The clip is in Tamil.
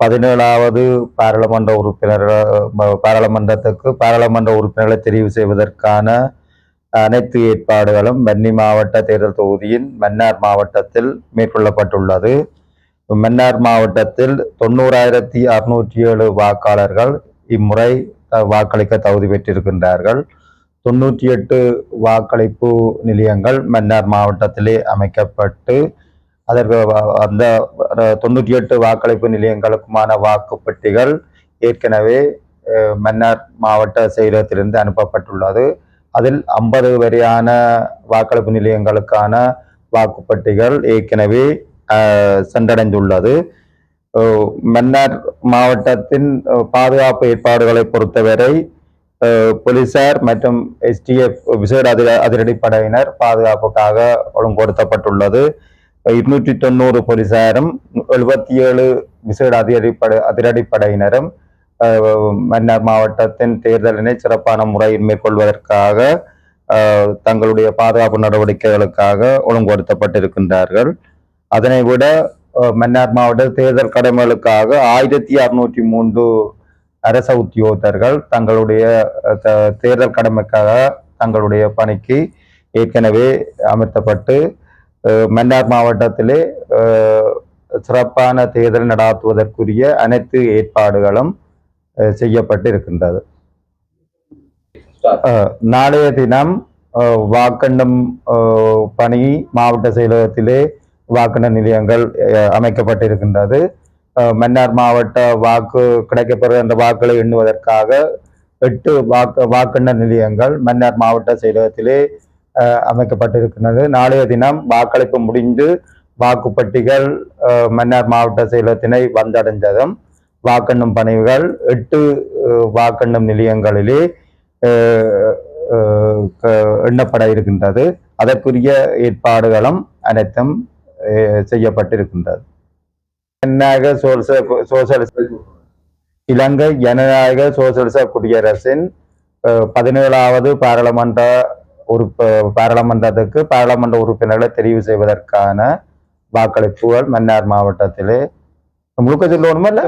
17வது பாராளுமன்ற உறுப்பினர்களை தெரிவு செய்வதற்கான அனைத்து ஏற்பாடுகளும் வன்னி மாவட்ட தேர்தல் தொகுதியின் மன்னார் மாவட்டத்தில் மேற்கொள்ளப்பட்டுள்ளது. மன்னார் மாவட்டத்தில் 90,607 வாக்காளர்கள் இம்முறை வாக்களிக்க தகுதி பெற்றிருக்கின்றார்கள். 98 வாக்களிப்பு நிலையங்கள் மன்னார் மாவட்டத்திலே அமைக்கப்பட்டு அதற்கு அந்த 98 வாக்களிப்பு நிலையங்களுக்குமான வாக்குப்பெட்டிகள் ஏற்கனவே மன்னார் மாவட்ட செயலகத்திலிருந்து அனுப்பப்பட்டுள்ளது. அதில் 50 வரையான வாக்களிப்பு நிலையங்களுக்கான வாக்குப்பெட்டிகள் ஏற்கனவே சென்றடைந்துள்ளது. மன்னார் மாவட்டத்தின் பாதுகாப்பு ஏற்பாடுகளை பொறுத்தவரை போலீசார் மற்றும் STF விசேட அதிரடிப்படையினர் பாதுகாப்புக்காக ஒழுங்குபடுத்தப்பட்டுள்ளது. 290 போலீசாரும் 77 விசேட அதிரடிப்படையினரும் மன்னார் மாவட்டத்தின் தேர்தலினை சிறப்பான முறையில் மேற்கொள்வதற்காக தங்களுடைய பாதுகாப்பு நடவடிக்கைகளுக்காக ஒழுங்குபடுத்தப்பட்டிருக்கின்றார்கள். அதனை விட மன்னார் மாவட்ட தேர்தல் கடமைகளுக்காக 1603 அரச உத்தியோகத்தர்கள் தங்களுடைய தேர்தல் கடமைக்காக தங்களுடைய பணிக்கு ஏற்கனவே அமர்த்தப்பட்டு மன்னார் மாவட்டத்திலே சிறப்பான தேர்தல் நடாத்துவதற்குரிய அனைத்து ஏற்பாடுகளும் செய்யப்பட்டு இருக்கின்றது. நாளைய தினம் வாக்கெண்ணும் பணி மாவட்ட செயலகத்திலே வாக்கெண்ண நிலையங்கள் அமைக்கப்பட்டிருக்கின்றது. மன்னார் மாவட்ட வாக்கு கிடைக்கப்பெறுகிற அந்த வாக்குகளை எண்ணுவதற்காக 8 வாக்கெண்ண நிலையங்கள் மன்னார் மாவட்ட செயலகத்திலே அமைக்கப்பட்டிருக்கின்றது. நாளைய தினம் வாக்களிப்பு முடிந்து வாக்குப்பட்டிகள் மன்னார் மாவட்ட செயலகத்தினை வந்தடைந்ததும் வாக்கெண்ணும் பணிகள் 8 வாக்கெண்ணும் நிலையங்களிலே எண்ணப்பட இருக்கின்றது. அதற்குரிய ஏற்பாடுகளும் அனைத்தும் செய்யப்பட்டிருக்கின்றது. இலங்கை ஜனநாயக சோசலிச குடியரசின் 17வது பாராளுமன்றத்துக்கு பாராளுமன்ற உறுப்பினர்களை தெரிவு செய்வதற்கான வாக்களிப்புகள் மன்னார் மாவட்டத்திலே முழுக்க சொல்லணுமா இல்ல